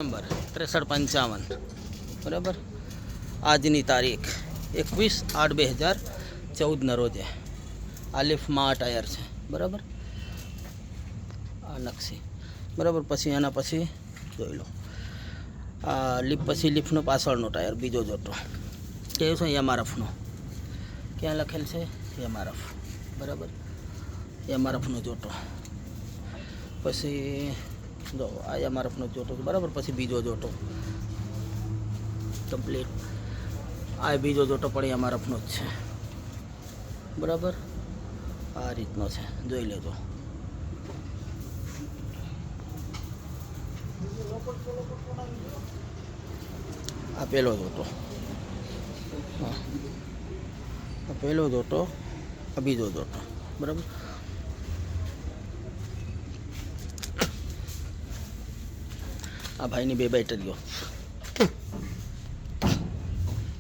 Number 6355 બરાબર. આજની તારીખ 21/8/2014 રોજે આ લિફ્ટમાં આ ટાયર છે બરાબર. આ નકશી બરાબર. પછી એના પછી જોઈ લો આ લિફ્ટ પછી લિફ્ટનો પાછળનો ટાયર બીજો જોટો કેવો છે એમઆરએફનો. ક્યાં લખેલ છે એમઆરએફ બરાબર. એમઆરએફનો જોટો પછી જો આ એમઆરએફનો જોટો બરાબર. પછી બીજો જોટો કમ્પ્લીટ. આ બીજો જોટો પણ એમઆરએફનો જ છે બરાબર. આ રીતનો છે જોઈ લેજો. આ પહેલો જોટો, હા આ પહેલો જોટો, આ બીજો જોટો બરાબર. આ ભાઈની બે બેટરીઓ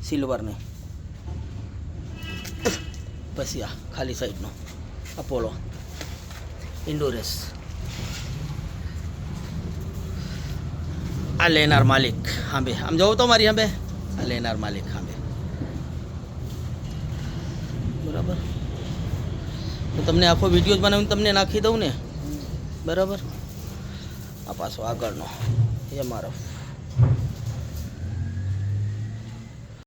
સિલ્વરની. પછી આ ખાલી સાઈડનો અપોલો ઇન્ડોરેસ. આ લેનાર માલિક હાંબે આમ જવું તો મારી હાંબે. આ લેનાર માલિક હાંબે બરાબર. તો તમને આખો વિડીયો જ બનાવીને તમને નાખી દઉં ને બરાબર. આ પાછો આગળનો એમઆરએફ